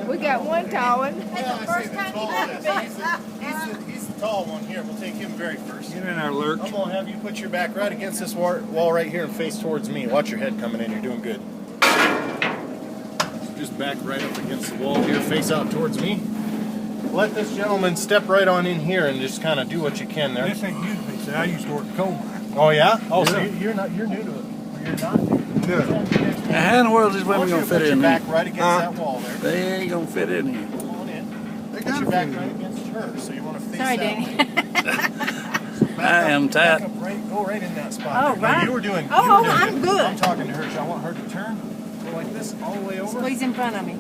We got one tall one. That's the first time you've ever been. He's the tall one here. We'll take him very first. Get in our lurk. I'm gonna have you put your back right against this wall right here and face towards me. Watch your head coming in. You're doing good. Just back right up against the wall here, face out towards me. Let this gentleman step right on in here and just kind of do what you can there. This ain't used to be. I used to work at coal mine. Oh yeah? Oh, so Yeah. you're new to it. You're not new. No. Now, how in the world is these I want women you gonna to fit put your in back here? right against that wall there. They ain't gonna fit in here. Come on in. They Put got your back a right against her, so you want to face Sorry, that Danny. way. I am Back tight. up right, go right in that spot. Oh, there. No, right. you were doing. Oh, you were doing I'm good. I'm talking to her. So I want her to turn, go like this, all the way over. Squeeze in front of me.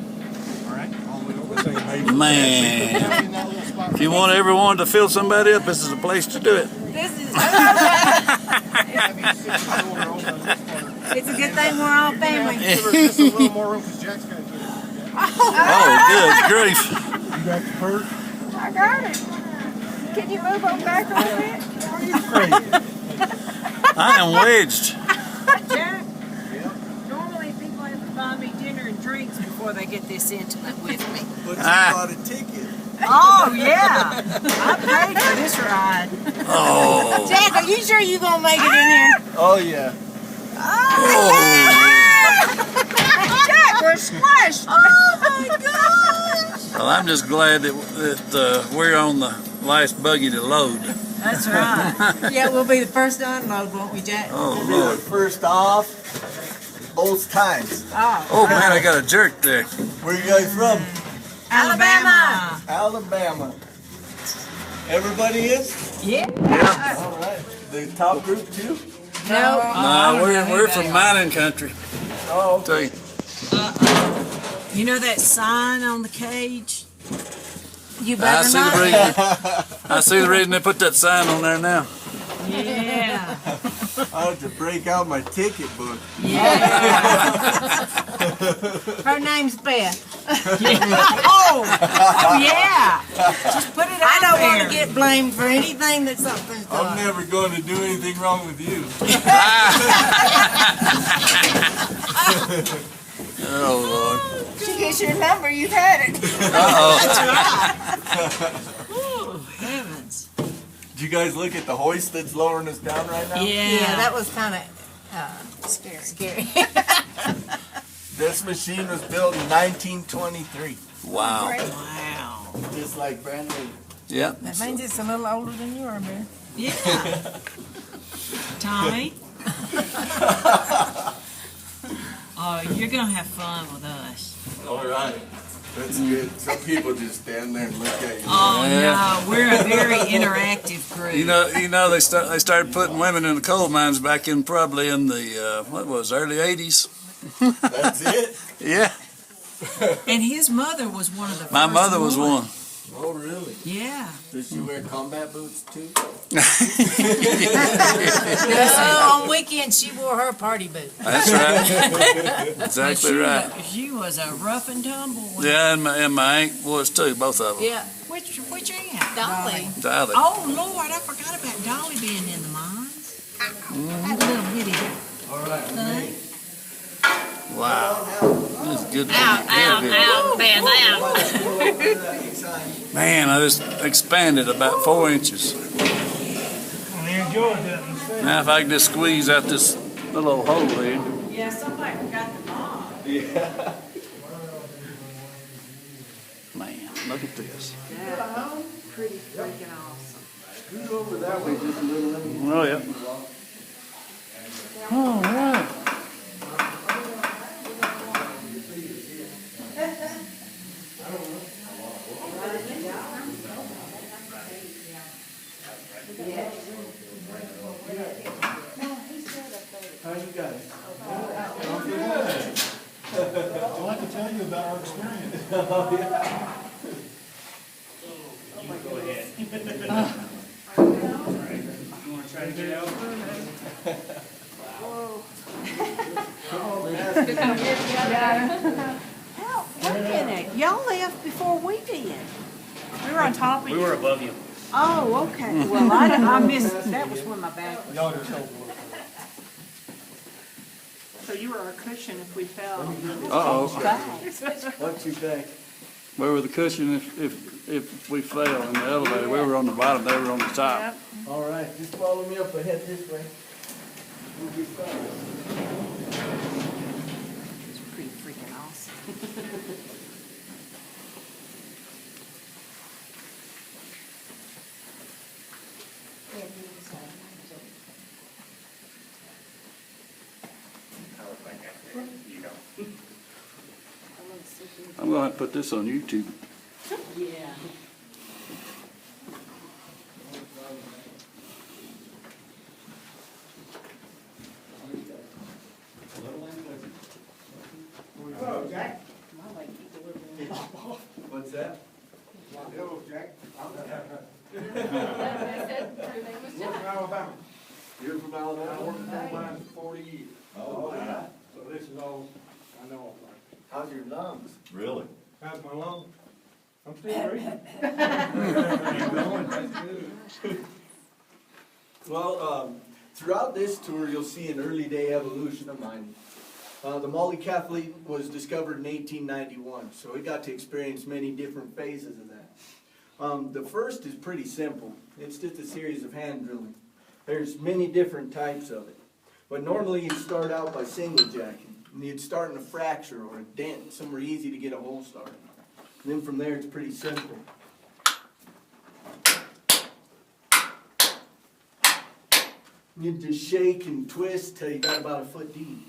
All right, all the way over. This ain't made. Man, In that little spot if you want everyone to fill somebody up, this is the place to do it. This is. Have you stick your shoulder over on this corner. It's a good thing we're all family. Give her just a little more room because Jack's gonna get it. Oh, good grief. You got the purse? I got it. Can you move on back a little bit? I am wedged. Jack, normally people have to buy me dinner and drinks before they get this intimate with me. But you Ah. bought a ticket. Oh, yeah. I paid for this ride. Oh. Jack, are you sure you're going to make it in here? Oh yeah. Oh. Jack, we're squished. Oh, my gosh. Well, I'm just glad that we're on the last buggy to load. That's right. Yeah, we'll be the first to unload, won't we, Jack? Oh, Be the Lord. first off, both times. Oh, man, I got a jerk there. Where you guys from? Alabama. Alabama. Everybody is? Yeah. All right. The top group too? No. No, we're from mining country. Oh, Tell you. You know that sign on the cage? You I better see not. the reason. I see the reason they put that sign on there now. Yeah. I have to break out my ticket book. Her name's Beth. Oh, yeah. Just put it out I don't want there. to get blamed for anything that something's I'm done. never going to do anything wrong with you. Oh, Lord. She gets your number, you've had it. Uh-oh. Oh, heavens. Did you guys look at the hoist that's lowering us down right now? Yeah, that was kind of scary. This machine was built in 1923. Wow. Wow. Just like brand new. Yep. That means it's a little older than you are, man. Yeah. Tommy? Oh, you're going to have fun with us. All right. That's good. Some people just stand there and look at you. Oh, Yeah. no. We're a very interactive group. You know, they started putting women in the coal mines back in probably in the early '80s. That's it? Yeah, And his mother was one of the my first mother was one. Oh, really? Yeah. Does she wear combat boots too? On weekends, she wore her party boots. That's right. Exactly right. She was a rough and tumble one. Yeah, and my aunt was too, both of them. Yeah. Which aunt? Dolly. Dolly. Oh, Lord, I forgot about Dolly being in the mines. That little bitty All right. thing. Wow. That's good. Out, man, out. Man, I just expanded about 4 inches. You enjoyed that. Now if I can just squeeze out this little old hole there. Yeah, somebody forgot the bomb. Man, look at this. Pretty freaking awesome. Scoot over that way just a little. Oh, yeah. All right. How you got it? I'd like to tell you about our experience. Y'all left before we did. We were on top of you. We were above you. Oh, okay. Well, I missed, that was when my back was. Y'all just help. So you were our cushion if we fell. Uh-oh. What you think? Where were the cushion if we fell in the elevator? We were on the bottom, they were on the top. All right, just follow me up ahead this way. We'll be fine. It's pretty freaking awesome. I'm gonna have to put this on YouTube. Yeah. Hello, Jack. What's that? Hello, Jack. We're from Alabama. You're from Alabama? I worked for mine for 40 years. Oh, yeah. So this is all I know of. How's your lungs? Really? How's my lungs? I'm still breathing. Well, throughout this tour, you'll see an early day evolution of mining. The Mollycathlete was discovered in 1891, so we got to experience many different phases of that. The first is pretty simple. It's just a series of hand drilling. There's many different types of it. But normally you'd start out by single jacking. And you'd start in a fracture or a dent, somewhere easy to get a hole started. And then from there it's pretty simple. You'd just shake and twist till you got about a foot deep.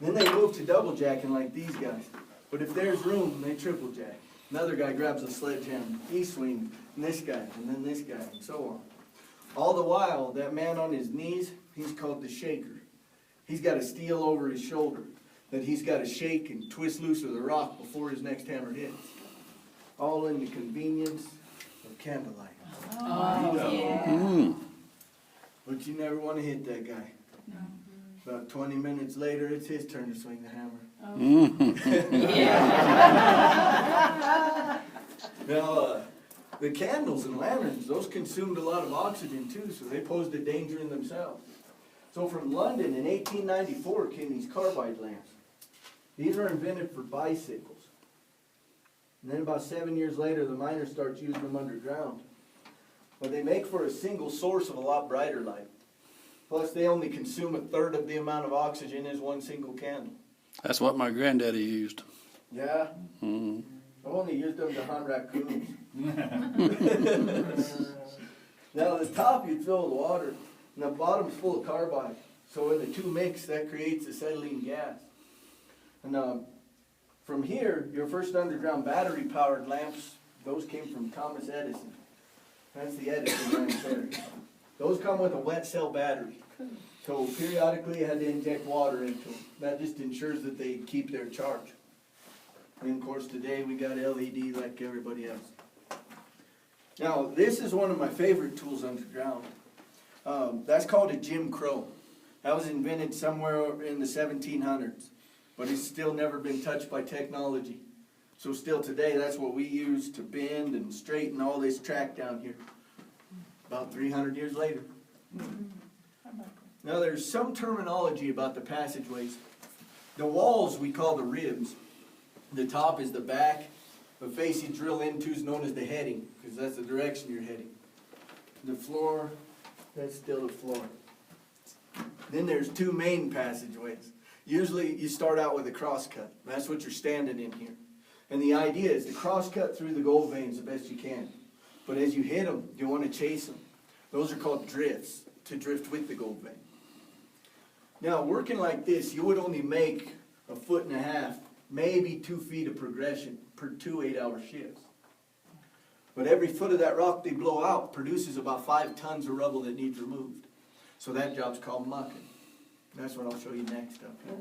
Then they move to double jacking like these guys. But if there's room, they triple jack. Another guy grabs a sledgehammer, he swings, and this guy, and then this guy, and so on. All the while, that man on his knees, he's called the shaker. He's got a steel over his shoulder that he's got to shake and twist loose of the rock before his next hammer hits. All in the convenience of candlelight. Oh, yeah. But you never want to hit that guy. About 20 minutes later, it's his turn to swing the hammer. Now, the candles and lanterns, those consumed a lot of oxygen too, so they posed a danger in themselves. So from London in 1894 came these carbide lamps. These were invented for bicycles. And then about 7 years later, the miners start using them underground. But they make for a single source of a lot brighter light. Plus, they only consume 1/3 of the amount of oxygen as one single candle. That's what my granddaddy used. Yeah? Mm-hmm. I've only used them to hunt raccoons. Now, the top you'd fill with water, and the bottom's full of carbide. So when the two mix, that creates acetylene gas. And from here, your first underground battery-powered lamps, those came from Thomas Edison. That's the Edison lamp there. Those come with a wet cell battery. So periodically you had to inject water into them. That just ensures that they keep their charge. And of course today we got LED like everybody else. Now this is one of my favorite tools underground. That's called a Jim Crow. That was invented somewhere in the 1700s. But it's still never been touched by technology. So still today that's what we use to bend and straighten all this track down here. About 300 years later. Now there's some terminology about the passageways. The walls we call the ribs. The top is the back. The face you drill into is known as the heading, because that's the direction you're heading. The floor, that's still the floor. Then there's two main passageways. Usually you start out with a crosscut. That's what you're standing in here. And the idea is to crosscut through the gold veins the best you can. But as you hit them, you want to chase them. Those are called drifts, to drift with the gold vein. Now, working like this, you would only make 1.5 feet, maybe 2 feet of progression per 2 8-hour shifts. But every foot of that rock they blow out produces about 5 tons of rubble that needs removed. So that job's called mucking. That's what I'll show you next up here.